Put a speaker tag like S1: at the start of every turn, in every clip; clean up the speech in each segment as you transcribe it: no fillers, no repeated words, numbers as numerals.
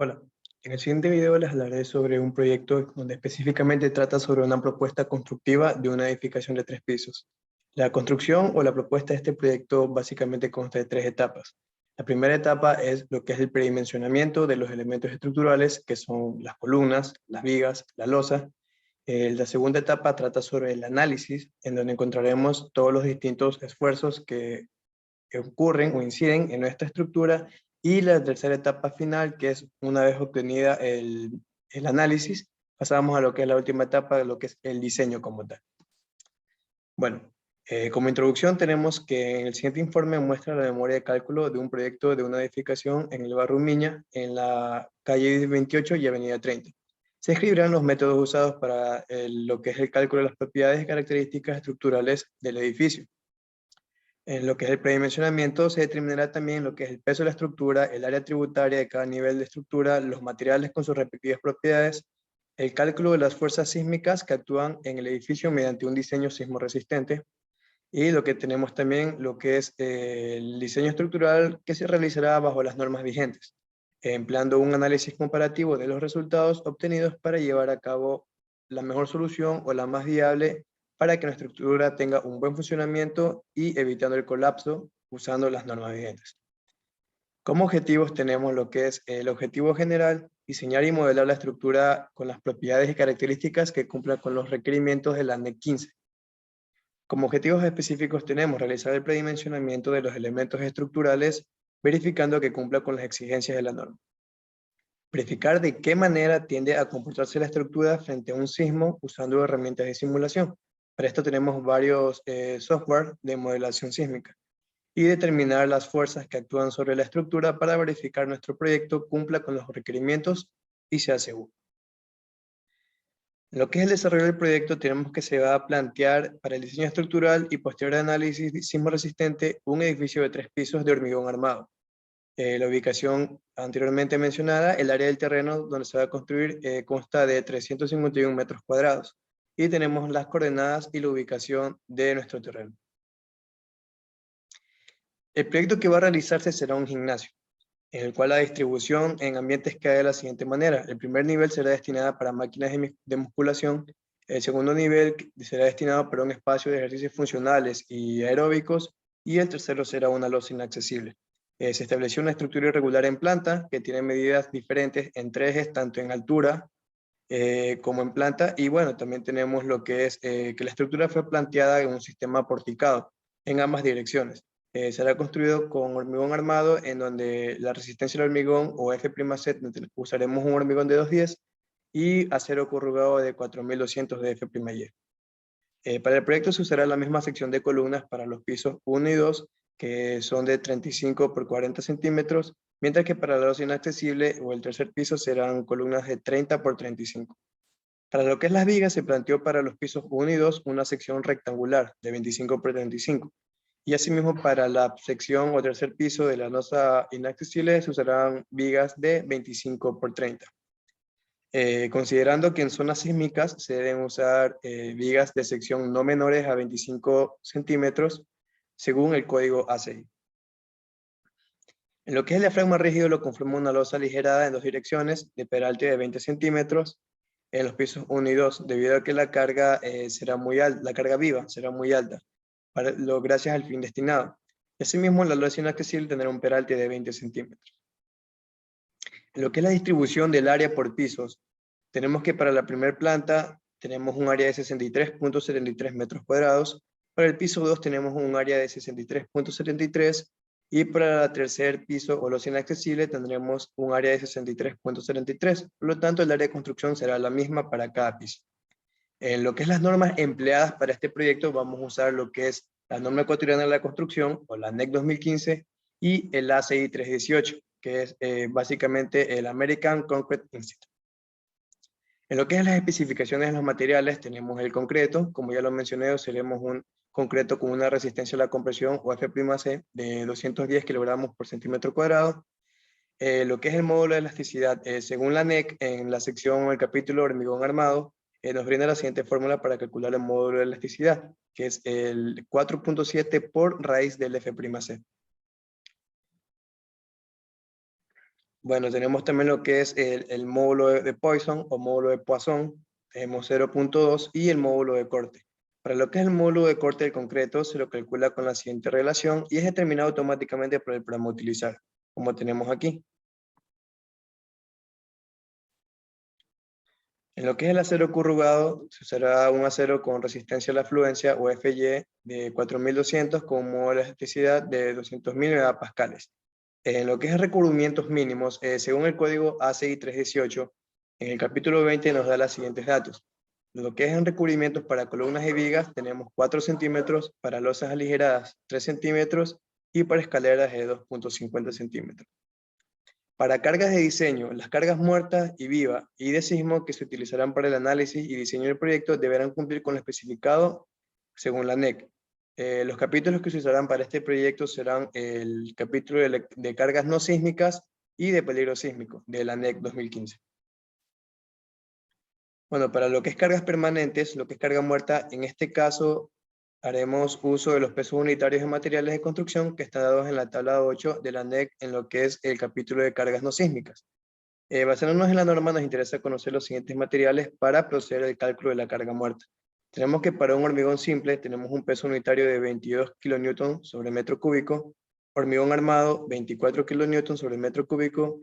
S1: Hola, en el siguiente video les hablaré sobre un proyecto donde específicamente trata sobre una propuesta constructiva de una edificación de 3 pisos. La construcción o la propuesta de este proyecto básicamente consta de 3 etapas. La primera etapa es lo que es el predimensionamiento de los elementos estructurales, que son las columnas, las vigas, la losa. La segunda etapa trata sobre el análisis, en donde encontraremos todos los distintos esfuerzos que ocurren o inciden en nuestra estructura, y la tercera etapa final, que es una vez obtenida el análisis, pasamos a lo que es la última etapa, lo que es el diseño como tal. Bueno, como introducción tenemos que en el siguiente informe muestra la memoria de cálculo de un proyecto de una edificación en el barrio Miña, en la calle 28 y avenida 30. Se escribirán los métodos usados para lo que es el cálculo de las propiedades y características estructurales del edificio. En lo que es el predimensionamiento se determinará también lo que es el peso de la estructura, el área tributaria de cada nivel de estructura, los materiales con sus respectivas propiedades, el cálculo de las fuerzas sísmicas que actúan en el edificio mediante un diseño sismo resistente, y lo que tenemos también lo que es el diseño estructural que se realizará bajo las normas vigentes, empleando un análisis comparativo de los resultados obtenidos para llevar a cabo la mejor solución o la más viable para que nuestra estructura tenga un buen funcionamiento y evitando el colapso usando las normas vigentes. Como objetivos tenemos lo que es el objetivo general: diseñar y modelar la estructura con las propiedades y características que cumplan con los requerimientos de la ANEC 15. Como objetivos específicos tenemos realizar el predimensionamiento de los elementos estructurales, verificando que cumpla con las exigencias de la norma. Verificar de qué manera tiende a comportarse la estructura frente a un sismo usando herramientas de simulación. Para esto tenemos varios software de modelación sísmica. Y determinar las fuerzas que actúan sobre la estructura para verificar nuestro proyecto cumpla con los requerimientos y sea seguro. En lo que es el desarrollo del proyecto tenemos que se va a plantear para el diseño estructural y posterior análisis sismo resistente un edificio de 3 pisos de hormigón armado. La ubicación anteriormente mencionada, el área del terreno donde se va a construir consta de 351 metros cuadrados y tenemos las coordenadas y la ubicación de nuestro terreno. El proyecto que va a realizarse será un gimnasio, en el cual la distribución en ambientes queda de la siguiente manera. El primer nivel será destinado para máquinas de musculación, el segundo nivel será destinado para un espacio de ejercicios funcionales y aeróbicos, y el tercero será una losa inaccesible. Se estableció una estructura irregular en planta que tiene medidas diferentes entre ejes, tanto en altura como en planta, y bueno, también tenemos lo que es que la estructura fue planteada en un sistema porticado en ambas direcciones. Será construido con hormigón armado, en donde la resistencia al hormigón o F'(Z) usaremos un hormigón de 210 y acero corrugado de 4200 de F'(Y). Para el proyecto se usará la misma sección de columnas para los pisos 1 y 2, que son de 35 por 40 centímetros, mientras que para la losa inaccesible o el tercer piso serán columnas de 30 por 35. Para lo que es las vigas, se planteó para los pisos 1 y 2 una sección rectangular de 25 por 35. Y asimismo para la sección o tercer piso de la losa inaccesible se usarán vigas de 25 por 30. Considerando que en zonas sísmicas se deben usar vigas de sección no menores a 25 centímetros según el código ACI. En lo que es el diafragma rígido lo conforma una losa aligerada en 2 direcciones de peralte de 20 centímetros en los pisos 1 y 2, debido a que la carga será muy alta, la carga viva será muy alta, gracias al fin destinado. Asimismo, la losa inaccesible tendrá un peralte de 20 centímetros. En lo que es la distribución del área por pisos, tenemos que para la primera planta tenemos un área de 63.73 metros cuadrados, para el piso 2 tenemos un área de 63.73, y para el tercer piso o losa inaccesible tendremos un área de 63.73, por lo tanto el área de construcción será la misma para cada piso. En lo que es las normas empleadas para este proyecto vamos a usar lo que es la norma ecuatoriana de la construcción o la ANEC 2015 y el ACI 318, que es básicamente el American Concrete Institute. En lo que es las especificaciones de los materiales tenemos el concreto, como ya lo mencioné, usaremos un concreto con una resistencia a la compresión o F'(C) de 210 kilogramos por centímetro cuadrado. Lo que es el módulo de elasticidad, según la ANEC, en la sección o el capítulo hormigón armado, nos brinda la siguiente fórmula para calcular el módulo de elasticidad, que es el 4.7 por raíz del F'(C). Bueno, tenemos también lo que es el módulo de Poisson o módulo de Poisson, tenemos 0.2 y el módulo de corte. Para lo que es el módulo de corte del concreto, se lo calcula con la siguiente relación y es determinado automáticamente por el programa a utilizar, como tenemos aquí. En lo que es el acero corrugado, se usará un acero con resistencia a la fluencia o FY de 4200 con un modo de elasticidad de 200.000 megapascales. En lo que es recubrimientos mínimos, según el código ACI 318, en el capítulo 20 nos da los siguientes datos. Lo que es en recubrimientos para columnas y vigas, tenemos 4 centímetros, para losas aligeradas 3 centímetros y para escaleras de 2.50 centímetros. Para cargas de diseño, las cargas muertas y vivas y de sismo que se utilizarán para el análisis y diseño del proyecto deberán cumplir con lo especificado según la NEC. Los capítulos que se usarán para este proyecto serán el capítulo de cargas no sísmicas y de peligro sísmico de la NEC 2015. Bueno, para lo que es cargas permanentes, lo que es carga muerta, en este caso haremos uso de los pesos unitarios de materiales de construcción que están dados en la tabla 8 de la NEC en lo que es el capítulo de cargas no sísmicas. Basándonos en la norma, nos interesa conocer los siguientes materiales para proceder al cálculo de la carga muerta. Tenemos que para un hormigón simple tenemos un peso unitario de 22 kN sobre metro cúbico, hormigón armado 24 kN sobre metro cúbico,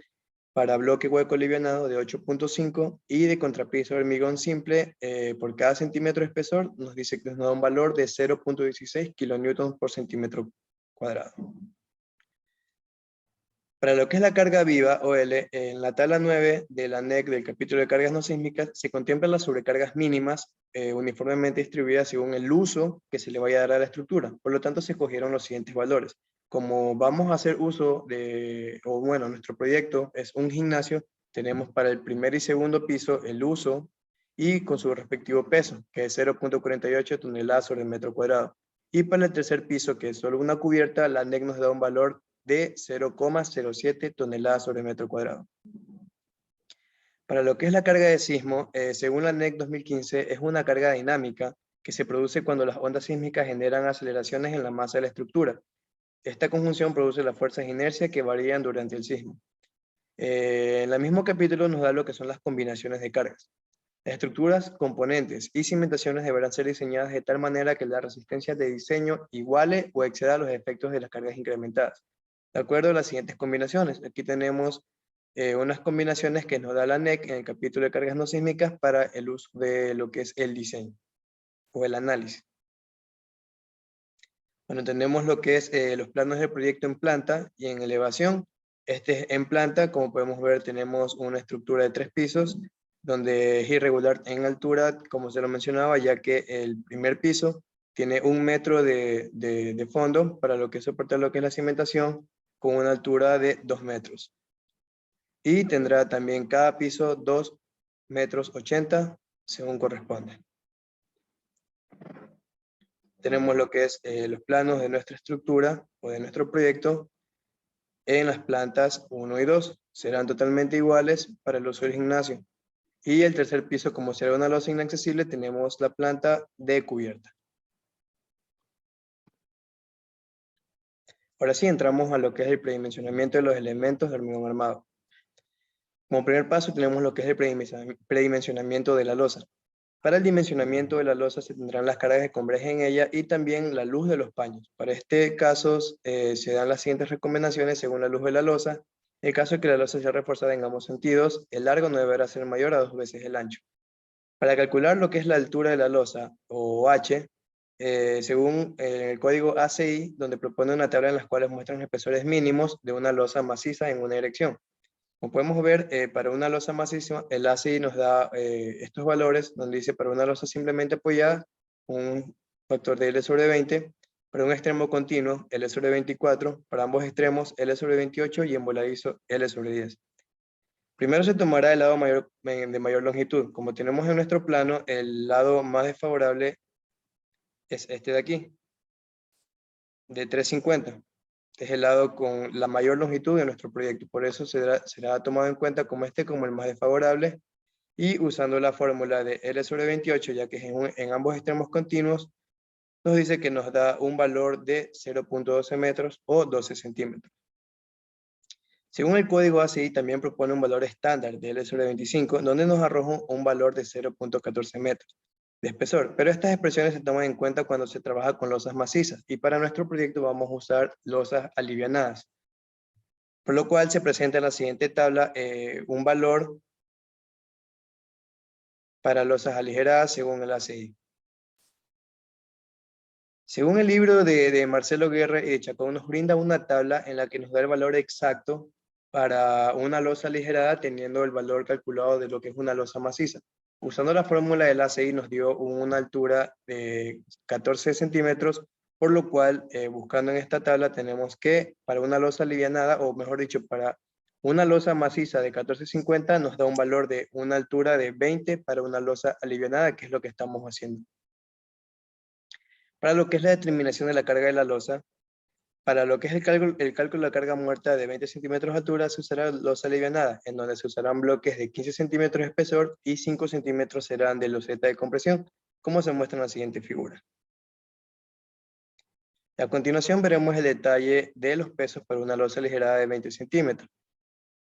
S1: para bloque hueco livianado de 8.5 y de contrapiso de hormigón simple por cada centímetro de espesor nos dice que nos da un valor de 0.16 kN por centímetro cuadrado. Para lo que es la carga viva, OL, en la tabla 9 de la NEC del capítulo de cargas no sísmicas, se contemplan las sobrecargas mínimas uniformemente distribuidas según el uso que se le vaya a dar a la estructura. Por lo tanto, se escogieron los siguientes valores. Como vamos a hacer uso de, o bueno, nuestro proyecto es un gimnasio, tenemos para el primer y segundo piso el uso y con su respectivo peso, que es 0.48 toneladas sobre el metro cuadrado. Y para el tercer piso, que es solo una cubierta, la NEC nos da un valor de 0,07 toneladas sobre metro cuadrado. Para lo que es la carga de sismo, según la NEC 2015, es una carga dinámica que se produce cuando las ondas sísmicas generan aceleraciones en la masa de la estructura. Esta conjunción produce las fuerzas de inercia que varían durante el sismo. En el mismo capítulo nos da lo que son las combinaciones de cargas. Las estructuras, componentes y cimentaciones deberán ser diseñadas de tal manera que la resistencia de diseño iguale o exceda los efectos de las cargas incrementadas. De acuerdo a las siguientes combinaciones. Aquí tenemos unas combinaciones que nos da la NEC en el capítulo de cargas no sísmicas para el uso de lo que es el diseño o el análisis. Bueno, tenemos lo que es los planos del proyecto en planta y en elevación. Este en planta, como podemos ver, tenemos una estructura de 3 pisos, donde es irregular en altura, como se lo mencionaba, ya que el primer piso tiene 1 metro de fondo para lo que soporta lo que es la cimentación, con una altura de 2 metros. Y tendrá también cada piso 2 metros 80, según corresponde. Tenemos lo que es los planos de nuestra estructura o de nuestro proyecto en las plantas 1 y 2. Serán totalmente iguales para el uso del gimnasio. Y el tercer piso, como será una losa inaccesible, tenemos la planta de cubierta. Ahora sí, entramos a lo que es el predimensionamiento de los elementos de hormigón armado. Como primer paso tenemos lo que es el predimensionamiento de la losa. Para el dimensionamiento de la losa se tendrán las cargas que convergen en ella y también la luz de los paños. Para este caso se dan las siguientes recomendaciones según la luz de la losa. En el caso de que la losa sea reforzada en ambos sentidos, el largo no deberá ser mayor a 2 veces el ancho. Para calcular lo que es la altura de la losa, o H, según el código ACI, donde propone una tabla en la cual muestran espesores mínimos de una losa maciza en una dirección. Como podemos ver, para una losa maciza, el ACI nos da estos valores, donde dice para una losa simplemente apoyada, un factor de L sobre 20, para un extremo continuo, L sobre 24, para ambos extremos, L sobre 28 y en voladizo, L sobre 10. Primero se tomará el lado de mayor longitud. Como tenemos en nuestro plano, el lado más desfavorable es este de aquí, de 350. Es el lado con la mayor longitud de nuestro proyecto. Por eso será tomado en cuenta como como el más desfavorable. Y usando la fórmula de L sobre 28, ya que es en ambos extremos continuos, nos dice que nos da un valor de 0.12 metros o 12 centímetros. Según el código ACI, también propone un valor estándar de L sobre 25, donde nos arroja un valor de 0.14 metros de espesor. Pero estas expresiones se toman en cuenta cuando se trabaja con losas macizas, y para nuestro proyecto vamos a usar losas alivianadas. Por lo cual se presenta en la siguiente tabla un valor para losas aligeradas según el ACI. Según el libro de Marcelo Guerra y de Chacón, nos brinda una tabla en la que nos da el valor exacto para una losa aligerada teniendo el valor calculado de lo que es una losa maciza. Usando la fórmula del ACI nos dio una altura de 14 centímetros, por lo cual buscando en esta tabla tenemos que para una losa alivianada, o mejor dicho, para una losa maciza de 14,50 nos da un valor de una altura de 20 para una losa alivianada, que es lo que estamos haciendo. Para lo que es la determinación de la carga de la losa, para lo que es el cálculo de la carga muerta de 20 centímetros de altura, se usará losa alivianada, en donde se usarán bloques de 15 centímetros de espesor y 5 centímetros serán de loseta de compresión, como se muestra en la siguiente figura. A continuación veremos el detalle de los pesos para una losa aligerada de 20 centímetros.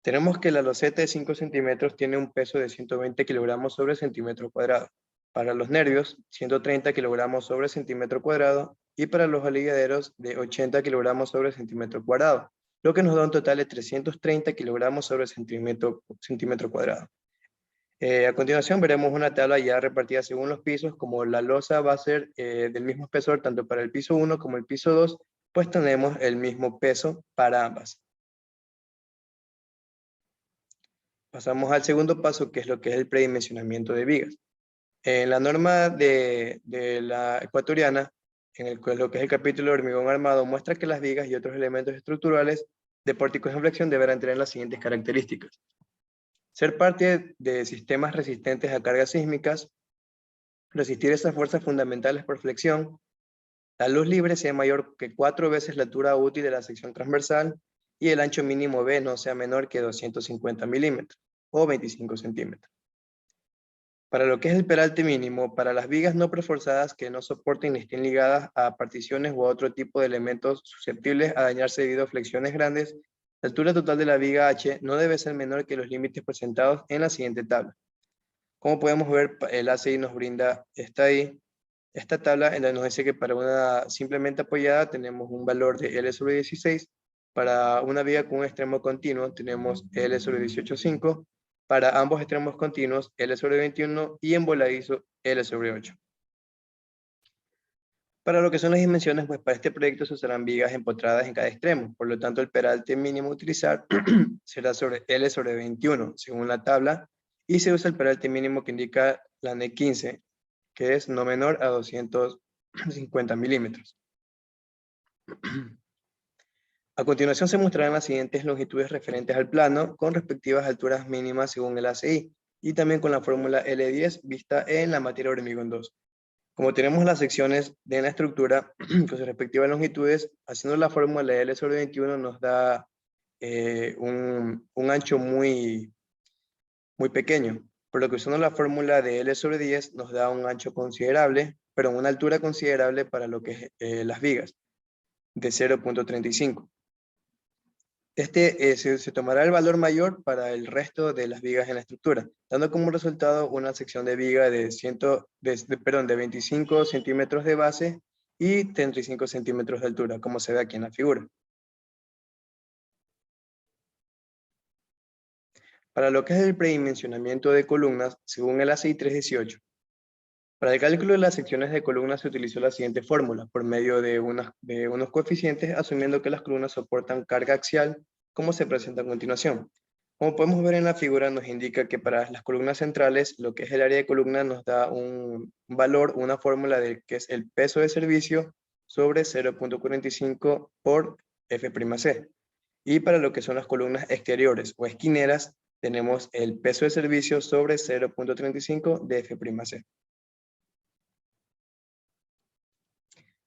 S1: Tenemos que la loseta de 5 centímetros tiene un peso de 120 kilogramos sobre centímetro cuadrado. Para los nervios, 130 kilogramos sobre centímetro cuadrado, y para los aliviaderos de 80 kilogramos sobre centímetro cuadrado, lo que nos da un total de 330 kilogramos sobre centímetro cuadrado. A continuación veremos una tabla ya repartida según los pisos. Como la losa va a ser del mismo espesor tanto para el piso 1 como el piso 2, pues tenemos el mismo peso para ambas. Pasamos al segundo paso, que es lo que es el predimensionamiento de vigas. En la norma de la ecuatoriana, lo que es el capítulo de hormigón armado, muestra que las vigas y otros elementos estructurales de pórticos en flexión deberán tener las siguientes características: ser parte de sistemas resistentes a cargas sísmicas, resistir esas fuerzas fundamentales por flexión, la luz libre sea mayor que 4 veces la altura útil de la sección transversal, y el ancho mínimo B no sea menor que 250 milímetros o 25 centímetros. Para lo que es el peralte mínimo, para las vigas no preforzadas que no soporten ni estén ligadas a particiones u otro tipo de elementos susceptibles a dañarse debido a flexiones grandes, la altura total de la viga H no debe ser menor que los límites presentados en la siguiente tabla. Como podemos ver, el ACI nos brinda esta tabla en la que nos dice que para una simplemente apoyada tenemos un valor de L sobre 16, para una viga con un extremo continuo tenemos L sobre 18,5, para ambos extremos continuos L sobre 21 y en voladizo L sobre 8. Para lo que son las dimensiones, pues para este proyecto se usarán vigas empotradas en cada extremo, por lo tanto el peralte mínimo a utilizar será sobre L sobre 21, según la tabla, y se usa el peralte mínimo que indica la NE 15, que es no menor a 250 milímetros. A continuación se mostrarán las siguientes longitudes referentes al plano con respectivas alturas mínimas según el ACI, y también con la fórmula L10 vista en la materia hormigón 2. Como tenemos las secciones de la estructura con sus respectivas longitudes, haciendo la fórmula L sobre 21 nos da un ancho muy pequeño, por lo que usando la fórmula de L sobre 10 nos da un ancho considerable, pero una altura considerable para lo que es las vigas, de 0.35. Se tomará el valor mayor para el resto de las vigas en la estructura, dando como resultado una sección de viga de 25 centímetros de base y 35 centímetros de altura, como se ve aquí en la figura. Para lo que es el predimensionamiento de columnas, según el ACI 318, para el cálculo de las secciones de columnas se utilizó la siguiente fórmula, por medio de unos coeficientes, asumiendo que las columnas soportan carga axial, como se presenta a continuación. Como podemos ver en la figura, nos indica que para las columnas centrales, lo que es el área de columna nos da un valor, una fórmula de que es el peso de servicio sobre 0.45 por F'C. Y para lo que son las columnas exteriores o esquineras, tenemos el peso de servicio sobre 0.35 de F'C.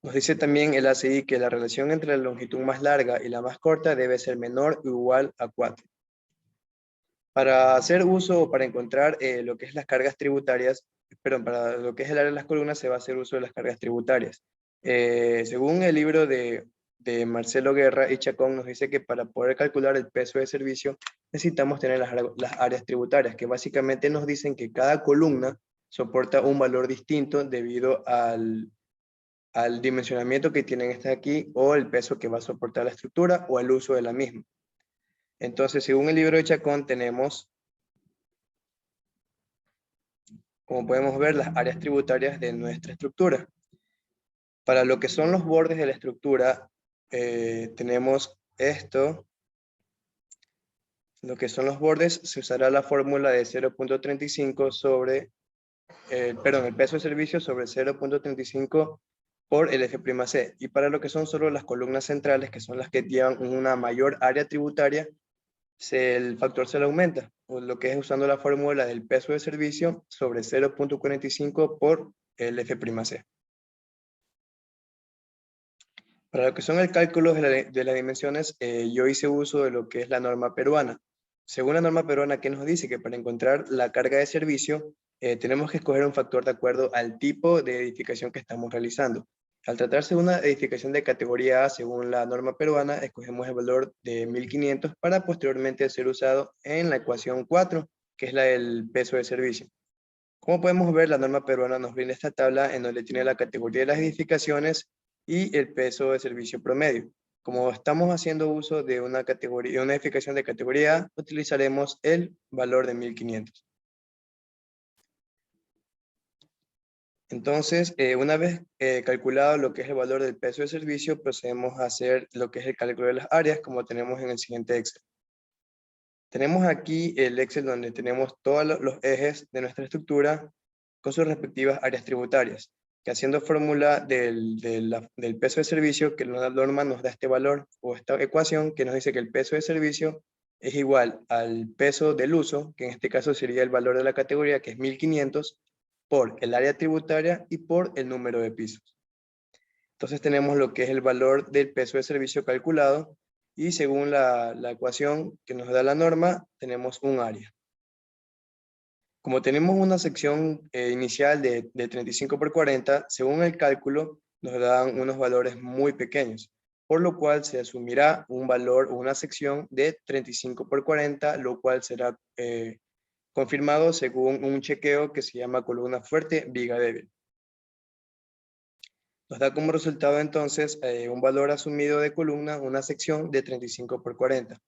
S1: Nos dice también el ACI que la relación entre la longitud más larga y la más corta debe ser menor o igual a 4. Para hacer uso o para encontrar lo que es las cargas tributarias, para lo que es el área de las columnas se va a hacer uso de las cargas tributarias. Según el libro de de Marcelo Guerra y Chacón nos dice que para poder calcular el peso de servicio necesitamos tener las áreas tributarias, que básicamente nos dicen que cada columna soporta un valor distinto debido al dimensionamiento que tienen estas aquí, o el peso que va a soportar la estructura, o el uso de la misma. Entonces, según el libro de Chacón, tenemos, como podemos ver, las áreas tributarias de nuestra estructura. Para lo que son los bordes de la estructura, tenemos esto. Lo que son los bordes, se usará la fórmula de 0.35 sobre, el peso de servicio sobre 0.35 por el F'C. Y para lo que son solo las columnas centrales, que son las que llevan una mayor área tributaria, el factor se le aumenta, o lo que es usando la fórmula del peso de servicio sobre 0.45 por el F'C. Para lo que son el cálculo de las dimensiones, yo hice uso de lo que es la norma peruana. Según la norma peruana, que nos dice que para encontrar la carga de servicio, tenemos que escoger un factor de acuerdo al tipo de edificación que estamos realizando. Al tratarse de una edificación de categoría A, según la norma peruana, escogemos el valor de 1500 para posteriormente ser usado en la ecuación 4, que es la del peso de servicio. Como podemos ver, la norma peruana nos brinda esta tabla en donde tiene la categoría de las edificaciones y el peso de servicio promedio. Como estamos haciendo uso de una edificación de categoría A, utilizaremos el valor de 1500. Entonces, una vez calculado lo que es el valor del peso de servicio, procedemos a hacer lo que es el cálculo de las áreas, como tenemos en el siguiente Excel. Tenemos aquí el Excel donde tenemos todos los ejes de nuestra estructura con sus respectivas áreas tributarias, que haciendo fórmula del peso de servicio, que la norma nos da este valor o esta ecuación que nos dice que el peso de servicio es igual al peso del uso, que en este caso sería el valor de la categoría, que es 1500, por el área tributaria y por el número de pisos. Entonces tenemos lo que es el valor del peso de servicio calculado, y según la ecuación que nos da la norma, tenemos un área. Como tenemos una sección inicial de 35 por 40, según el cálculo nos dan unos valores muy pequeños, por lo cual se asumirá un valor o una sección de 35 por 40, lo cual será confirmado según un chequeo que se llama columna fuerte, viga débil. Nos da como resultado entonces un valor asumido de columna, una sección de 35 por 40.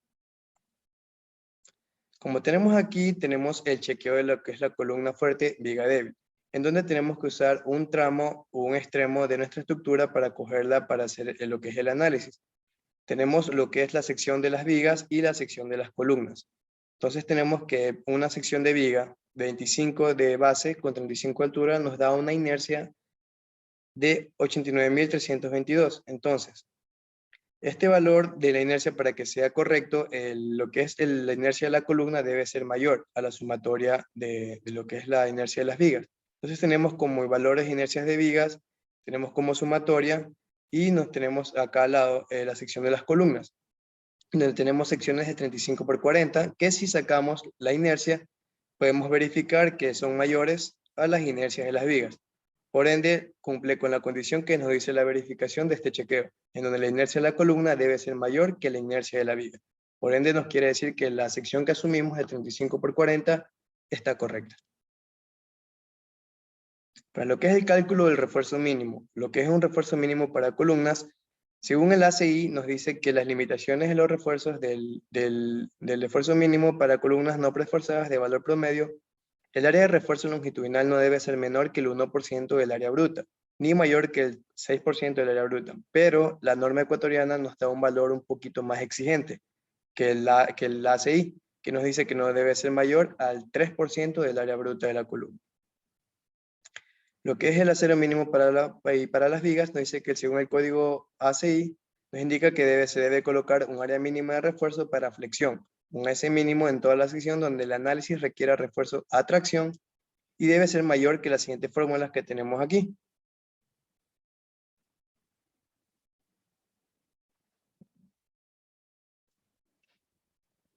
S1: Como tenemos aquí, tenemos el chequeo de lo que es la columna fuerte, viga débil, en donde tenemos que usar un tramo o un extremo de nuestra estructura para cogerla para hacer lo que es el análisis. Tenemos lo que es la sección de las vigas y la sección de las columnas. Entonces tenemos que una sección de viga, 25 de base con 35 de altura, nos da una inercia de 89.322. Entonces, este valor de la inercia, para que sea correcto, lo que es la inercia de la columna debe ser mayor a la sumatoria de lo que es la inercia de las vigas. Entonces tenemos como valores de inercias de vigas, tenemos como sumatoria, y nos tenemos acá al lado la sección de las columnas, donde tenemos secciones de 35 por 40, que si sacamos la inercia, podemos verificar que son mayores a las inercias de las vigas. Por ende, cumple con la condición que nos dice la verificación de este chequeo, en donde la inercia de la columna debe ser mayor que la inercia de la viga. Por ende, nos quiere decir que la sección que asumimos de 35 por 40 está correcta. Para lo que es el cálculo del refuerzo mínimo, lo que es un refuerzo mínimo para columnas, según el ACI, nos dice que las limitaciones de los refuerzos del refuerzo mínimo para columnas no preforzadas de valor promedio, el área de refuerzo longitudinal no debe ser menor que el 1% del área bruta, ni mayor que el 6% del área bruta, pero la norma ecuatoriana nos da un valor un poquito más exigente que el ACI, que nos dice que no debe ser mayor al 3% del área bruta de la columna. Lo que es el acero mínimo para las vigas nos dice que según el código ACI nos indica que se debe colocar un área mínima de refuerzo para flexión, un S mínimo en toda la sección donde el análisis requiera refuerzo a tracción, y debe ser mayor que las siguientes fórmulas que tenemos aquí.